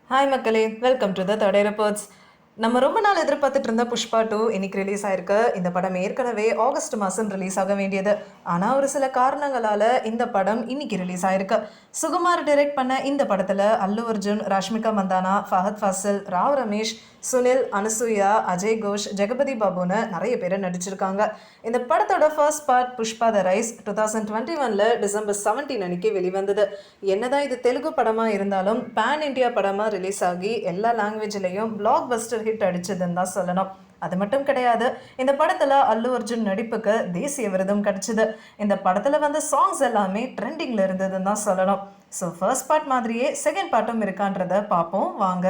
Hi மக்களே, welcome to the third reports. நம்ம ரொம்ப நாள் எதிர்பார்த்துட்டு இருந்த புஷ்பா 2 இன்னைக்கு ரிலீஸ் ஆயிருக்கு. இந்த படம் ஏற்கனவே ஆகஸ்ட் மாதம் ரிலீஸ் ஆக வேண்டியது. ஆனால் ஒரு சில காரணங்களால் இந்த படம் இன்னைக்கு ரிலீஸ் ஆயிருக்கு. சுகுமார் டைரக்ட் பண்ண இந்த படத்தில் அல்லு அர்ஜுன், ராஷ்மிகா மந்தானா, ஃபஹத் ஃபாசில், ராவ் ரமேஷ், சுனில், அனுசூயா, அஜய் கோஷ், ஜெகபதி பாபுன்னு நிறைய பேர் நடிச்சிருக்காங்க. இந்த படத்தோட first part Pushpa the rise 2021 December 17 அன்னைக்கு வெளிவந்தது. என்னதான் இது தெலுங்கு படமாக இருந்தாலும் பேன் இண்டியா படமாக ரிலீஸ் ஆகி எல்லா லாங்குவேஜ்லேயும் பிளாக் பஸ்டர் ஹிட் அடிச்சதுன்னு தான் சொல்லணும். அது மட்டும் கிடையாது, இந்த படத்துல அல்லு அர்ஜுன் நடிப்புக்கு தேசிய விருதும் கிடைச்சது. இந்த படத்துல வந்த சாங்ஸ் எல்லாமே ட்ரெண்டிங்ல இருந்ததுன்னு தான் சொல்லணும். ஸோ ஃபர்ஸ்ட் பார்ட் மாதிரியே செகண்ட் பார்ட்டும் இருக்கான்றத பார்ப்போம் வாங்க.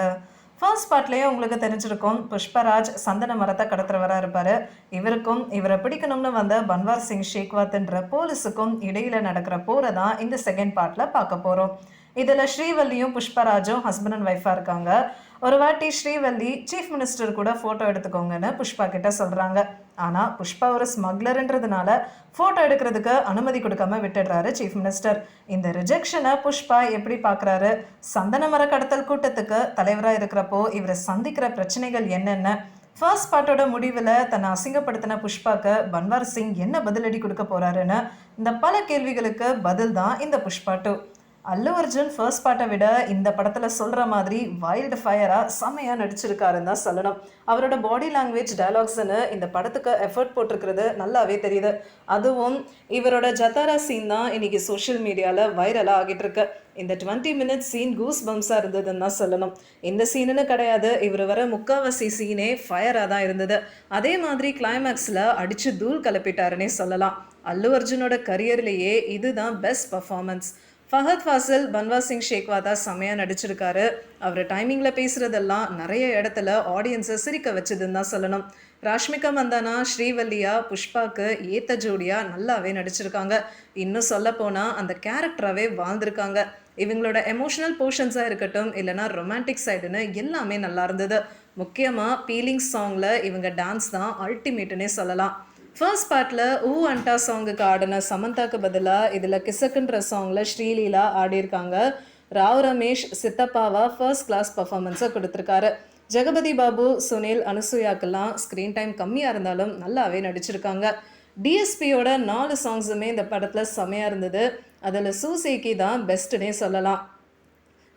ஃபர்ஸ்ட் பார்ட்லேயே உங்களுக்கு தெரிஞ்சிருக்கும், புஷ்பராஜ் சந்தன மரத்தை கடத்துறவராக இருப்பார். இவருக்கும் இவரை பிடிக்கணும்னு வந்த பன்வார் சிங் ஷேக்வாத்ன்ற போலீஸுக்கும் இடையில நடக்கிற போரை தான் இந்த செகண்ட் பார்ட்டில் பார்க்க போகிறோம். இதில் ஸ்ரீவல்லியும் புஷ்பராஜும் ஹஸ்பண்ட் அண்ட் ஒய்ஃபாக இருக்காங்க. ஒரு வாட்டி ஸ்ரீவல்லி சீஃப் மினிஸ்டர் கூட ஃபோட்டோ எடுத்துக்கோங்கன்னு புஷ்பா கிட்ட சொல்கிறாங்க. ஆனால் புஷ்பா ஒரு ஸ்மக்லர்ன்றதுனால ஃபோட்டோ எடுக்கிறதுக்கு அனுமதி கொடுக்காம விட்டுடுறாரு சீஃப் மினிஸ்டர். இந்த ரிஜெக்ஷனை புஷ்பா எப்படி பார்க்குறாரு? சந்தன மர கடத்தல் கூட்டத்துக்கு தலைவராக இருக்கிறப்போ இவரை சந்திக்கிற பிரச்சனைகள் என்னென்ன? ஃபர்ஸ்ட் பார்ட்டோட முடிவில் தன்னை அசிங்கப்படுத்தின புஷ்பாக்கு பன்வார் சிங் என்ன பதிலடி கொடுக்க போறாருன்னு இந்த பல கேள்விகளுக்கு பதில் தான் இந்த புஷ்பா 2. அல்லு அர்ஜுன் ஃபர்ஸ்ட் பார்ட்டை விட இந்த படத்தில் சொல்கிற மாதிரி வைல்டு ஃபயராக செம்மையாக நடிச்சிருக்காருன்னு தான் சொல்லணும். அவரோட பாடி லாங்குவேஜ், டயலாக்ஸ்ன்னு இந்த படத்துக்கு எஃபர்ட் போட்டிருக்கிறது நல்லாவே தெரியுது. அதுவும் இவரோட ஜத்தாரா சீன் தான் இன்னைக்கு சோஷியல் மீடியாவில் வைரலாக ஆகிட்டு இருக்கு. இந்த 20 மினிட்ஸ் சீன் கூஸ் பம்ஸாக இருந்ததுன்னு தான் சொல்லணும். இந்த சீனுன்னு கிடையாது, இவர் வர முக்காவாசி சீனே ஃபயராக தான் இருந்தது. அதே மாதிரி கிளைமேக்ஸில் அடித்து தூள் கிளப்பிட்டாருன்னே சொல்லலாம். அல்லு அர்ஜுனோட கரியர்லேயே இதுதான் பெஸ்ட் பர்ஃபார்மன்ஸ். ஃபஹத் ஃபாசில் பன்வார் சிங் ஷேக்வாதா செம்மையாக நடிச்சிருக்காரு. அவர் டைமிங்கில் பேசுகிறதெல்லாம் நிறைய இடத்துல ஆடியன்ஸை சிரிக்க வச்சதுன்னு தான் சொல்லணும். ராஷ்மிகா மந்தானா, ஸ்ரீவல்லியா புஷ்பாக்கு ஏத்த ஜோடியா நல்லாவே நடிச்சிருக்காங்க. இன்னும் சொல்ல போனால் அந்த கேரக்டராகவே வாழ்ந்திருக்காங்க. இவங்களோட எமோஷனல் போர்ஷன்ஸாக இருக்கட்டும், இல்லைனா ரொமான்டிக் சைடுன்னு எல்லாமே நல்லா இருந்தது. முக்கியமாக பீலிங்ஸ் சாங்கில் இவங்க டான்ஸ் தான் அல்டிமேட்டுன்னே சொல்லலாம். ஃபர்ஸ்ட் பார்ட்டில் ஊ அண்டா சாங்குக்கு ஆடின சமந்தாக்கு பதிலாக இதில் கிசக்குன்ற சாங்கில் ஸ்ரீலீலா ஆடியிருக்காங்க. ராவ் ரமேஷ் சித்தப்பாவா ஃபர்ஸ்ட் கிளாஸ் பர்ஃபார்மன்ஸை கொடுத்துருக்காரு. ஜெகபதி பாபு, சுனில், அனுசூயாக்கெல்லாம் ஸ்க்ரீன் டைம் கம்மியாக இருந்தாலும் நல்லாவே நடிச்சிருக்காங்க. டிஎஸ்பியோட 4 சாங்ஸுமே இந்த படத்தில் செம்மையாக இருந்தது. அதில் சூசேக்கி தான் பெஸ்ட்டுன்னே சொல்லலாம்.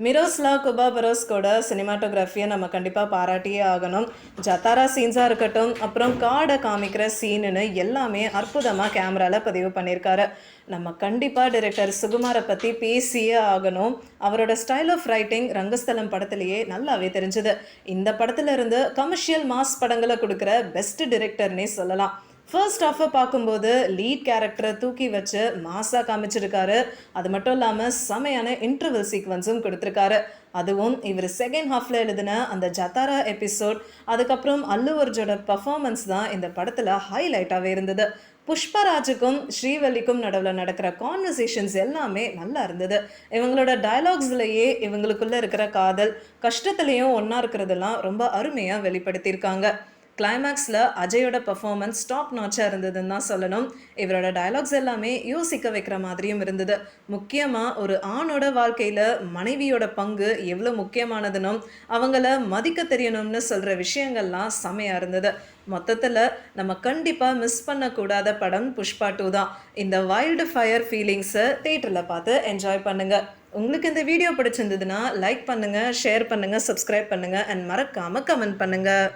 மிரோஸ்லா குபாபரோஸ்கோட சினிமாட்டோகிராஃபியை நம்ம கண்டிப்பாக பாராட்டியே ஆகணும். ஜத்தாரா சீன்ஸாக இருக்கட்டும், அப்புறம் காடை காமிக்கிற சீனுன்னு எல்லாமே அற்புதமாக கேமராவில் பதிவு பண்ணியிருக்காரு. நம்ம கண்டிப்பாக டைரக்டர் சுகுமாரை பற்றி பேசியே ஆகணும். அவரோட ஸ்டைல் ஆஃப் ரைட்டிங் ரங்கஸ்தலம் படத்துலையே நல்லாவே தெரிஞ்சுது. இந்த படத்துல இருந்து கமர்ஷியல் மாஸ் படங்களை கொடுக்குற பெஸ்ட் டைரக்டர்னே சொல்லலாம். ஃபர்ஸ்ட் ஹாஃபை பார்க்கும்போது லீட் கேரக்டரை தூக்கி வச்சு மாஸாக காமிச்சிருக்காரு. அது மட்டும் இல்லாமல் செமையான இன்டர்வல் சீக்வன்ஸும் கொடுத்துருக்காரு. அதுவும் இவர் செகண்ட் ஹாஃபில் எழுதின அந்த ஜத்தாரா எபிசோட், அதுக்கப்புறம் அல்லு அர்ஜுனோட பர்ஃபார்மன்ஸ் தான் இந்த படத்தில் ஹைலைட்டாகவே இருந்தது. புஷ்பராஜுக்கும் ஸ்ரீவல்லிக்கும் நடுவில் நடக்கிற கான்வர்சேஷன்ஸ் எல்லாமே நல்லா இருந்தது. இவங்களோட டயலாக்ஸ்லேயே இவங்களுக்குள்ளே இருக்கிற காதல், கஷ்டத்துலேயும் ஒன்றா இருக்கிறதெல்லாம் ரொம்ப அருமையாக வெளிப்படுத்தியிருக்காங்க. கிளைமேக்ஸில் அஜயோட பர்ஃபார்மன்ஸ் டாப் நாச்சாக இருந்ததுன்னு தான் சொல்லணும். இவரோட டயலாக்ஸ் எல்லாமே யோசிக்க வைக்கிற மாதிரியும் இருந்தது. முக்கியமாக ஒரு ஆணோட வாழ்க்கையில் மனைவியோட பங்கு எவ்வளோ முக்கியமானதுனும் அவங்கள மதிக்க தெரியணும்னு சொல்கிற விஷயங்கள்லாம் செமையாக இருந்தது. மொத்தத்தில் நம்ம கண்டிப்பாக மிஸ் பண்ணக்கூடாத படம் புஷ்பா 2 தான். இந்த வைல்டு ஃபயர் ஃபீலிங்ஸை தியேட்டரில் பார்த்து என்ஜாய் பண்ணுங்கள். உங்களுக்கு இந்த வீடியோ பிடிச்சிருந்ததுன்னா லைக் பண்ணுங்கள், ஷேர் பண்ணுங்கள், சப்ஸ்கிரைப் பண்ணுங்கள் அண்ட் மறக்காமல் கமெண்ட் பண்ணுங்கள்.